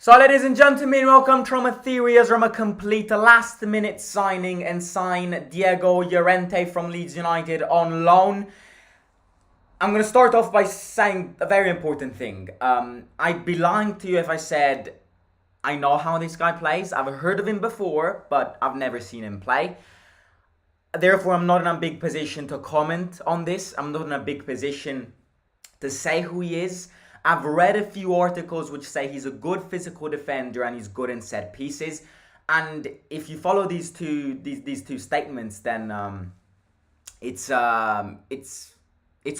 So, ladies and gentlemen, welcome to Roma Theory. AS Roma complete a last-minute signing and sign Diego Llorente from Leeds United on loan. I'm going to start off by saying a very important thing. I'd be lying to you if I said I know how this guy plays. I've heard of him before, but I've never seen him play. Therefore, I'm not in a big position to comment on this. I'm not in a big position to say who he is. I've read a few articles which say he's a good physical defender and he's good in set pieces. And if you follow these two statements, then it's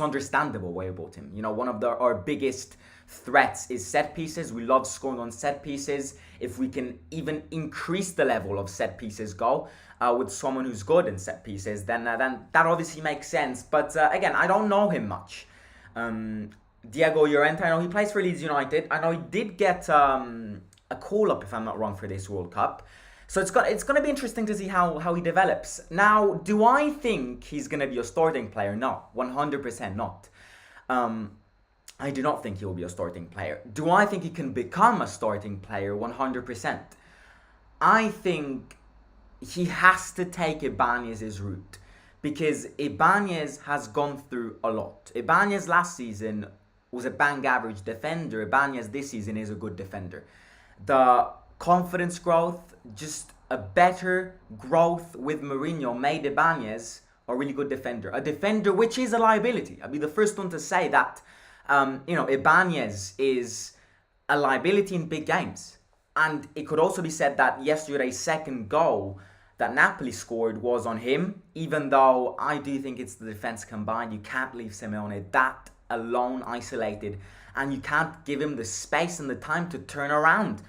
understandable why you bought him. You know, one of our biggest threats is set pieces. We love scoring on set pieces. If we can even increase the level of set pieces goal with someone who's good in set pieces, then that obviously makes sense. But again, I don't know him much. Diego Llorente, I know he plays for Leeds United. I know he did get a call-up, if I'm not wrong, for this World Cup. So it's going to be interesting to see how he develops. Now, do I think he's going to be a starting player? No, 100% not. I do not think he will be a starting player. Do I think he can become a starting player? 100%. I think he has to take Ibanez's route, because Ibanez has gone through a lot. Ibanez last season was a bang average defender. Ibanez this season is a good defender. The confidence growth, just a better growth with Mourinho made Ibanez a really good defender. A defender which is a liability. I'll be the first one to say that. Ibanez is a liability in big games. And it could also be said that yesterday's second goal that Napoli scored was on him, even though I do think it's the defense combined. You can't leave Simeone that alone, isolated, and you can't give him the space and the time to turn around.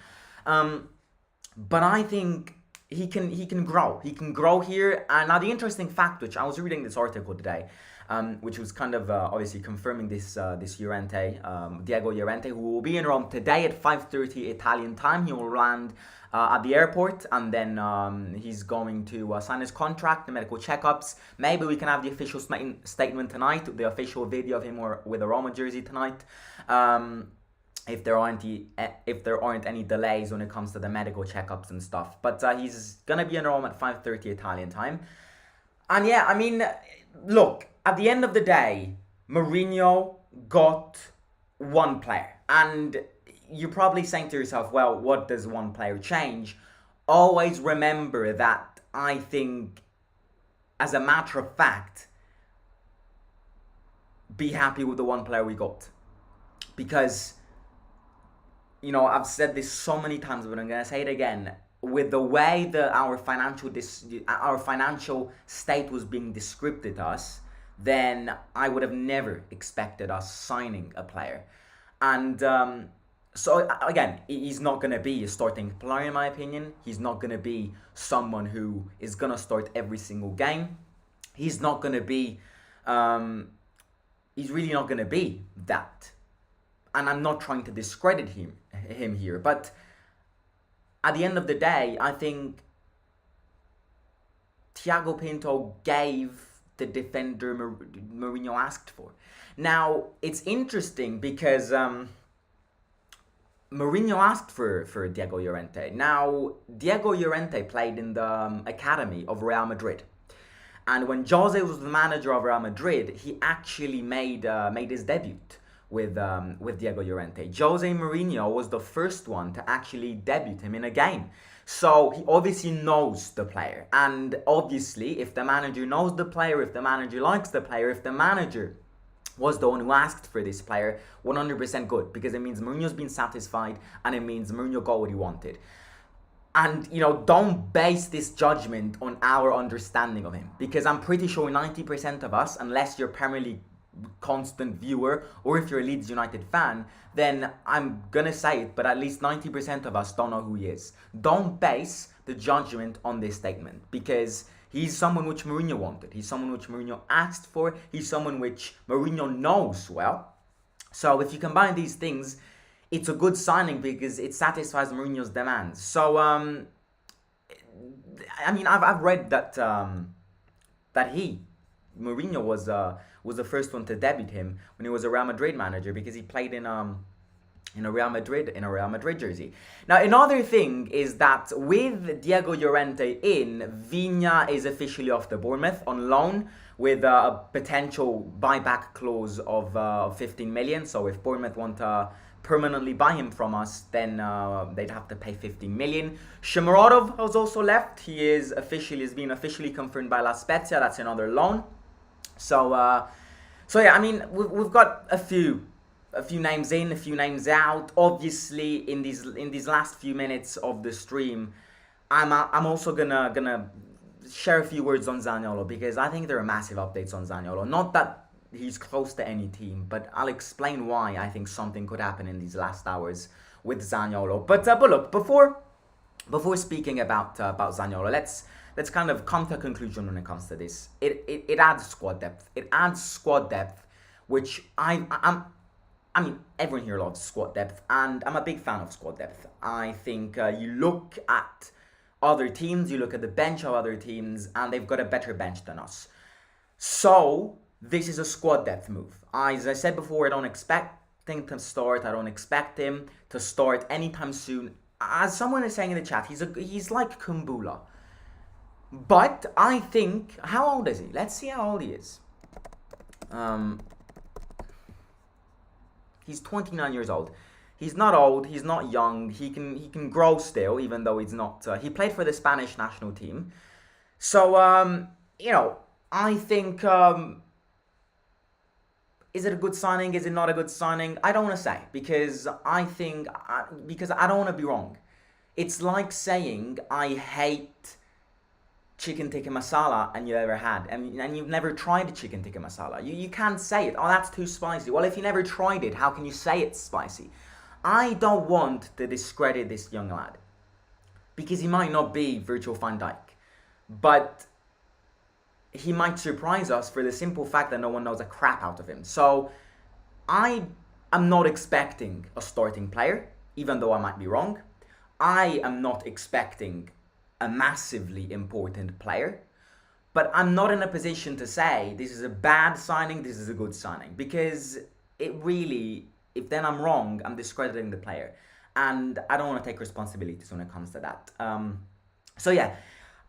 But I think he can grow. He can grow here. And now the interesting fact, which I was reading this article today, which was kind of obviously confirming this Llorente, Diego Llorente, who will be in Rome today at 5:30 Italian time. He will land at the airport, and then he's going to sign his contract, the medical checkups. Maybe we can have the official statement tonight, the official video of him with a Roma jersey tonight. If there aren't any delays when it comes to the medical checkups and stuff. But he's gonna be in Rome at 5:30 Italian time. And yeah, I mean, look, at the end of the day, Mourinho got one player. And you're probably saying to yourself, well, what does one player change? Always remember that I think, as a matter of fact, be happy with the one player we got. Because, you know, I've said this so many times, but I'm going to say it again. With the way that our financial state was being described to us, then I would have never expected us signing a player. And so again, he's not going to be a starting player in my opinion. He's not going to be someone who is going to start every single game. He's not going to be, he's really not going to be that. And I'm not trying to discredit him here, but at the end of the day, I think Thiago Pinto gave the defender Mourinho asked for. Now, it's interesting because Mourinho asked for Diego Llorente. Now, Diego Llorente played in the academy of Real Madrid. And when Jose was the manager of Real Madrid, he actually made his debut with Diego Llorente. Jose Mourinho was the first one to actually debut him in a game. So he obviously knows the player. And obviously, if the manager knows the player, if the manager likes the player, if the manager was the one who asked for this player, 100% good. Because it means Mourinho's been satisfied and it means Mourinho got what he wanted. And, you know, don't base this judgment on our understanding of him. Because I'm pretty sure 90% of us, unless you're Premier League constant viewer or if you're a Leeds United fan, then I'm gonna say it, but at least 90% of us don't know who he is. Don't base the judgment on this statement, because he's someone which Mourinho wanted. He's someone which Mourinho asked for. He's someone which Mourinho knows well. So if you combine these things, it's a good signing because it satisfies Mourinho's demands. So I mean, I've read that Mourinho was the first one to debut him when he was a Real Madrid manager, because he played in in a Real Madrid jersey. Now, another thing is that with Diego Llorente in, Viña is officially off to Bournemouth on loan with a potential buyback clause of 15 million. So if Bournemouth want to permanently buy him from us, then they'd have to pay 15 million. Shomurodov has also left. He has been officially confirmed by La Spezia. That's another loan. So yeah, I mean, we've got a few names in, a few names out. Obviously, in these last few minutes of the stream, I'm also gonna share a few words on Zaniolo, because I think there are massive updates on Zaniolo. Not that he's close to any team, but I'll explain why I think something could happen in these last hours with Zaniolo. But look, before speaking about Zaniolo, let's kind of come to a conclusion when it comes to this. It adds squad depth. It adds squad depth, which I mean, everyone here loves squad depth, and I'm a big fan of squad depth. I think you look at other teams, you look at the bench of other teams, and they've got a better bench than us. So this is a squad depth move. As I said before, I don't expect him to start. I don't expect him to start anytime soon. As someone is saying in the chat, he's like Kumbula. But I think, how old is he? Let's see how old he is. He's 29 years old. He's not old. He's not young. He can grow still, even though he's not. He played for the Spanish national team. So I think. Is it a good signing? Is it not a good signing? I don't want to say, because I don't want to be wrong. It's like saying I hate chicken tikka masala and you ever had, and you've never tried chicken tikka masala. You can't say it. Oh, that's too spicy. Well, if you never tried it, how can you say it's spicy? I don't want to discredit this young lad, because he might not be Virgil van Dijk, but he might surprise us for the simple fact that no one knows a crap out of him. So I am not expecting a starting player, even though I might be wrong. I am not expecting a massively important player, but I'm not in a position to say this is a bad signing, this is a good signing, because it really, if then I'm wrong, I'm discrediting the player, and I don't want to take responsibilities when it comes to that. So yeah,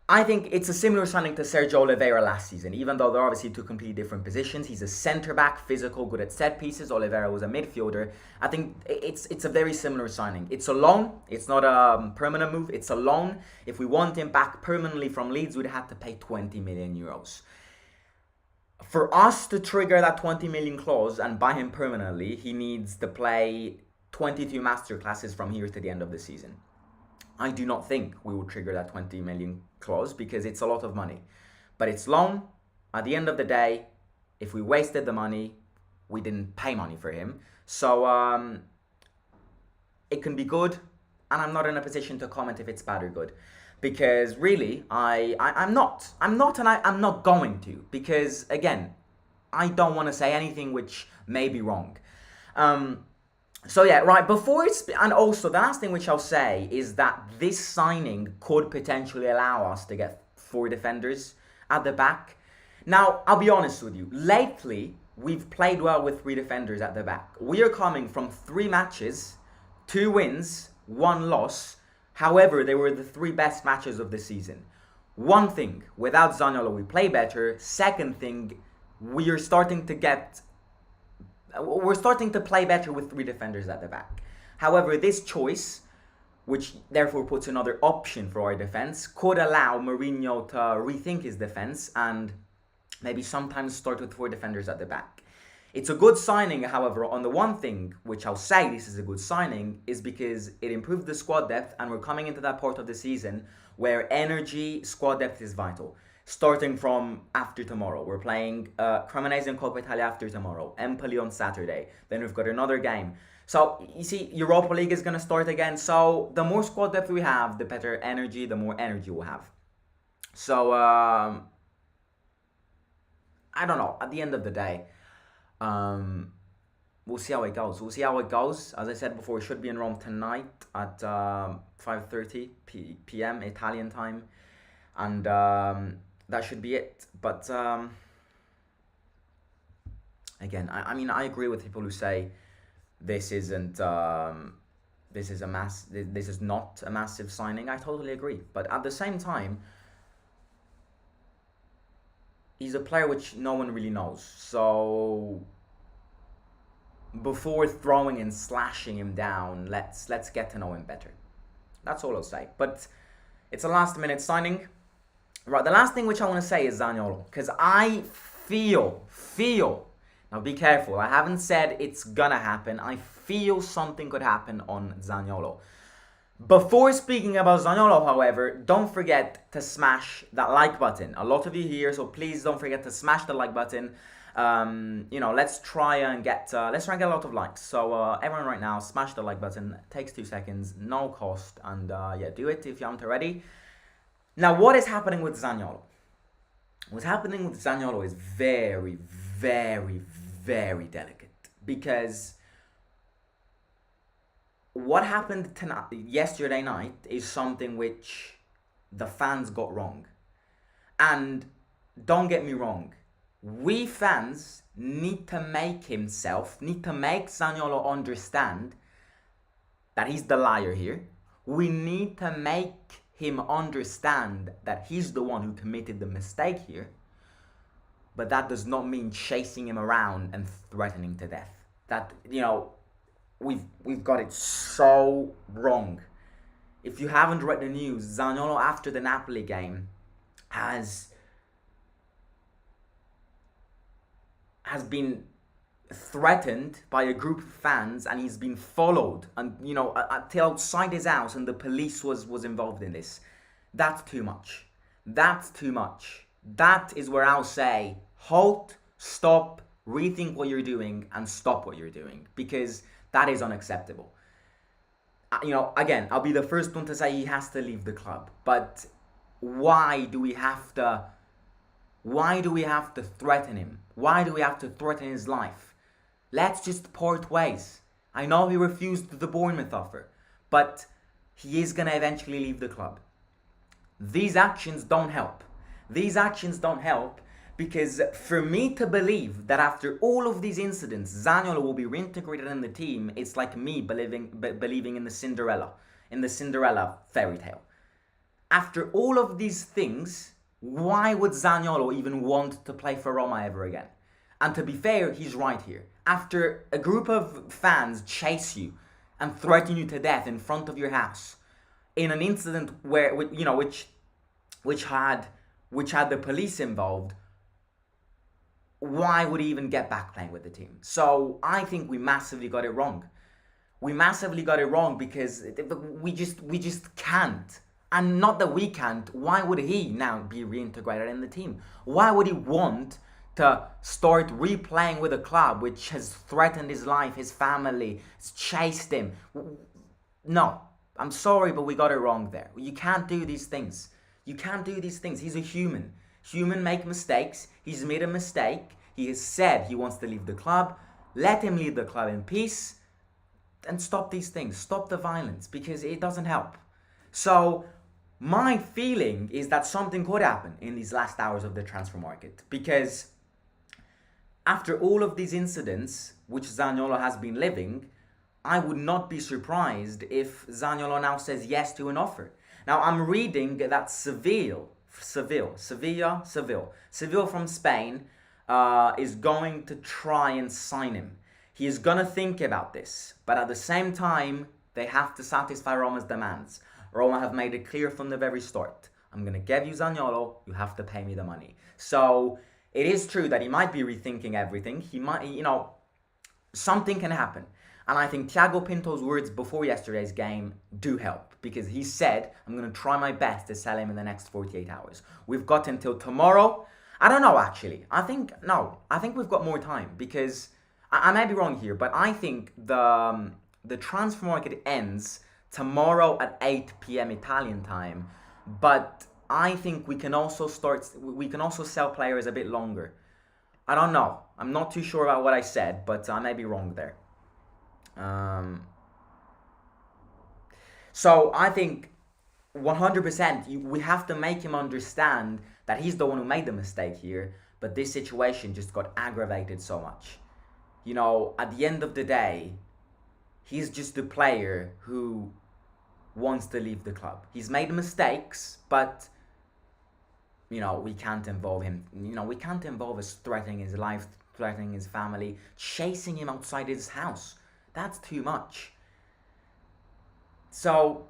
I think it's a similar signing to Sergio Oliveira last season, even though they're obviously two completely different positions. He's a centre-back, physical, good at set pieces. Oliveira was a midfielder. I think it's a very similar signing. It's a loan. It's not a permanent move. It's a loan. If we want him back permanently from Leeds, we'd have to pay 20 million euros. For us to trigger that 20 million clause and buy him permanently, he needs to play 22 masterclasses from here to the end of the season. I do not think we will trigger that 20 million clause, because it's a lot of money. But it's loan. At the end of the day, if we wasted the money, we didn't pay money for him. So it can be good, and I'm not in a position to comment if it's bad or good, because really I'm not, and I'm not going to, because again, I don't want to say anything which may be wrong. So yeah, right, and also the last thing which I'll say is that this signing could potentially allow us to get 4 defenders at the back. Now, I'll be honest with you, lately, we've played well with 3 defenders at the back. We are coming from 3 matches, 2 wins, 1 loss. However, they were the 3 best matches of the season. One thing, without Zaniolo, we play better. Second thing, we're starting to play better with 3 defenders at the back. However, this choice, which therefore puts another option for our defense, could allow Mourinho to rethink his defense and maybe sometimes start with 4 defenders at the back. It's a good signing, however, on the one thing which I'll say this is a good signing is because it improved the squad depth, and we're coming into that part of the season where squad depth is vital. Starting from after tomorrow. We're playing Cremonese and Coppa Italia after tomorrow. Empoli on Saturday. Then we've got another game. So, you see, Europa League is going to start again. So, the more squad depth we have, the better energy, the more energy we'll have. So, I don't know. At the end of the day, we'll see how it goes. As I said before, we should be in Rome tonight at 5:30 p.m. Italian time. And that should be it. But again, I mean, I agree with people who say this isn't this is not a massive signing. I totally agree, but at the same time, he's a player which no one really knows. So before throwing and slashing him down, let's get to know him better. That's all I'll say. But it's a last minute signing. Right, the last thing which I want to say is Zaniolo, because I feel, now be careful, I haven't said it's gonna happen, I feel something could happen on Zaniolo. Before speaking about Zaniolo, however, don't forget to smash that like button. A lot of you here, so please don't forget to smash the like button. Let's try and get a lot of likes. So everyone right now, smash the like button. It takes 2 seconds, no cost, and yeah, do it if you aren't already. Now, what is happening with Zaniolo? What's happening with Zaniolo is very, very, very delicate, because what happened yesterday night is something which the fans got wrong. And don't get me wrong, we fans need to make Zaniolo understand that he's the liar here. We need to make him understand that he's the one who committed the mistake here. But that does not mean chasing him around and threatening to death. That, we've got it so wrong. If you haven't read the news, Zaniolo after the Napoli game has been threatened by a group of fans, and he's been followed, and until outside his house, and the police was involved in this. That's too much. That's too much. That is where I'll say, halt, stop, rethink what you're doing, and stop what you're doing, because that is unacceptable. Again, I'll be the first one to say he has to leave the club, but why do we have to threaten him? Why do we have to threaten his life? Let's just part ways. I know he refused the Bournemouth offer, but he is going to eventually leave the club. These actions don't help. These actions don't help, because for me to believe that after all of these incidents, Zaniolo will be reintegrated in the team, it's like me believing in the Cinderella fairy tale. After all of these things, why would Zaniolo even want to play for Roma ever again? And to be fair, he's right here. After a group of fans chase you and threaten you to death in front of your house, in an incident where which had the police involved, why would he even get back playing with the team? So I think we massively got it wrong. We massively got it wrong, because we just can't. And not that we can't, why would he now be reintegrated in the team? Why would he want to start replaying with a club which has threatened his life, his family, has chased him? No, I'm sorry, but we got it wrong there. You can't do these things. You can't do these things. He's a human. Humans make mistakes. He's made a mistake. He has said he wants to leave the club. Let him leave the club in peace. And stop these things. Stop the violence, because it doesn't help. So my feeling is that something could happen in these last hours of the transfer market, because after all of these incidents which Zaniolo has been living, I would not be surprised if Zaniolo now says yes to an offer. Now, I'm reading that Seville from Spain is going to try and sign him. He is going to think about this, but at the same time, they have to satisfy Roma's demands. Roma have made it clear from the very start, I'm going to give you Zaniolo, you have to pay me the money. So it is true that he might be rethinking everything. He might, something can happen. And I think Thiago Pinto's words before yesterday's game do help, because he said, I'm going to try my best to sell him in the next 48 hours. We've got until tomorrow. I don't know, actually. I think we've got more time, because I may be wrong here, but I think the transfer market ends tomorrow at 8 p.m. Italian time. But I think we can also sell players a bit longer. I don't know. I'm not too sure about what I said, but I may be wrong there. So I think 100% we have to make him understand that he's the one who made the mistake here, but this situation just got aggravated so much. At the end of the day, He's just a player who wants to leave the club. He's made mistakes, but we can't involve him. We can't involve us threatening his life, threatening his family, chasing him outside his house. That's too much. So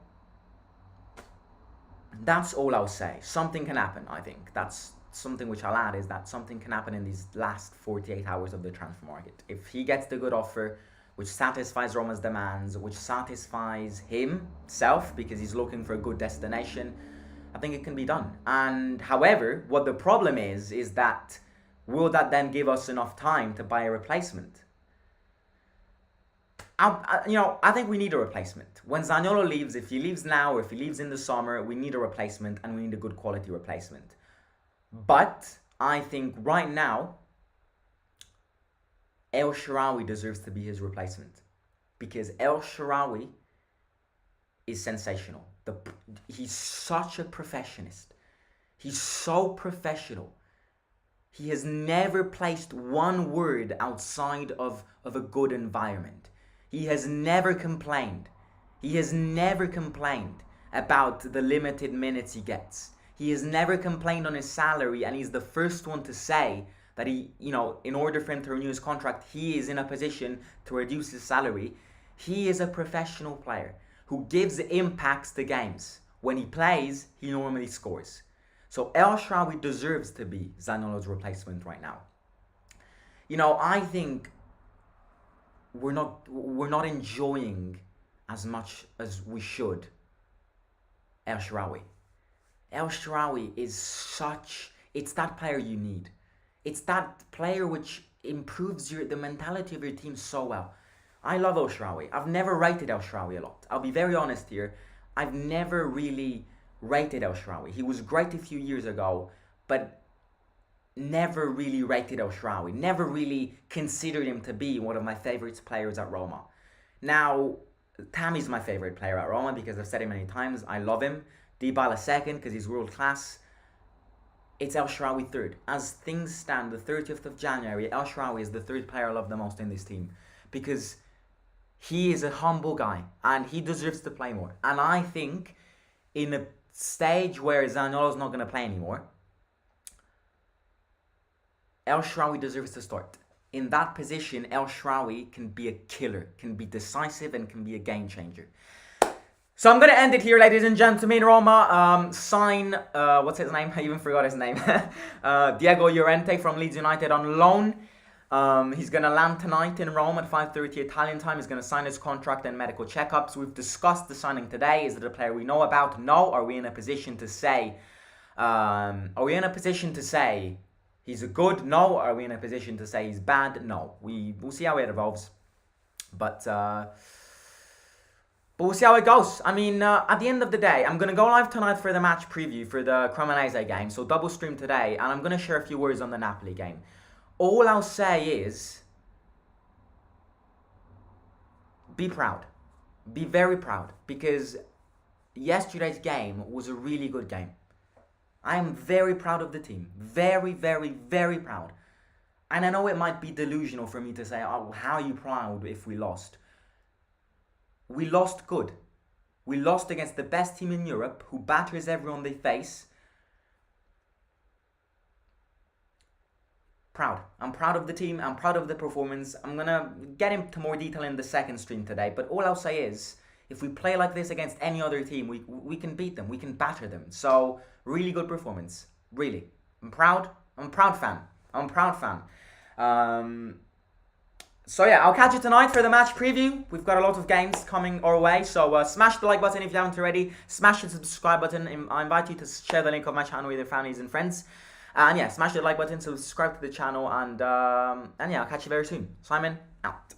that's all I'll say. Something can happen, I think. That's something which I'll add, is that something can happen in these last 48 hours of the transfer market. If he gets the good offer, which satisfies Roma's demands, which satisfies himself because he's looking for a good destination, I think it can be done. And however, what the problem is that will that then give us enough time to buy a replacement? I think we need a replacement. When Zaniolo leaves, if he leaves now or if he leaves in the summer, we need a replacement, and we need a good quality replacement. But I think right now, El Shaarawy deserves to be his replacement, because El Shaarawy is sensational. He's such a perfectionist. He's so professional. He has never placed one word outside of a good environment. He has never complained. He has never complained about the limited minutes he gets. He has never complained on his salary, and he's the first one to say that he, in order for him to renew his contract, he is in a position to reduce his salary. He is a professional player who gives impacts to games. When he plays, he normally scores. So El Shaarawy deserves to be Zaniolo's replacement right now. I think we're not enjoying as much as we should El Shaarawy. El Shaarawy is it's that player you need. It's that player which improves the mentality of your team so well. I love El Shaarawy. I've never rated El Shaarawy a lot. I'll be very honest here. I've never really rated El Shaarawy. He was great a few years ago, but never really rated El Shaarawy. Never really considered him to be one of my favourite players at Roma. Now, Tammy's my favourite player at Roma because I've said it many times. I love him. Dybala second because he's world class. It's El Shaarawy third. As things stand, the 30th of January, El Shaarawy is the third player I love the most in this team, because he is a humble guy and he deserves to play more. And I think in a stage where Zaniolo's not going to play anymore, El Shaarawy deserves to start. In that position, El Shaarawy can be a killer, can be decisive, and can be a game changer. So I'm going to end it here, ladies and gentlemen. Roma sign, what's his name? I even forgot his name. Diego Llorente from Leeds United on loan. He's going to land tonight in Rome at 5:30 Italian time. He's going to sign his contract and medical checkups. We've discussed the signing today. Is it a player we know about? No. Are we in a position to say? He's a good? No. Are we in a position to say he's bad? No. We'll see how it evolves. But we'll see how it goes. I mean, at the end of the day, I'm going to go live tonight for the match preview for the Cremonese game. So double stream today. And I'm going to share a few words on the Napoli game. All I'll say is, be proud. Be very proud. Because yesterday's game was a really good game. I am very proud of the team. Very, very, very proud. And I know it might be delusional for me to say, oh, how are you proud if we lost? We lost good. We lost against the best team in Europe, who batters everyone they face. Proud. I'm proud of the team. I'm proud of the performance. I'm going to get into more detail in the second stream today. But all I'll say is, if we play like this against any other team, we can beat them. We can batter them. So, really good performance. Really. I'm proud. I'm a proud fan. I'm a proud fan. So yeah, I'll catch you tonight for the match preview. We've got a lot of games coming our way. So smash the like button if you haven't already. Smash the subscribe button. I invite you to share the link of my channel with your families and friends. And yeah, smash the like button, subscribe to the channel. And yeah, I'll catch you very soon. Simon, out.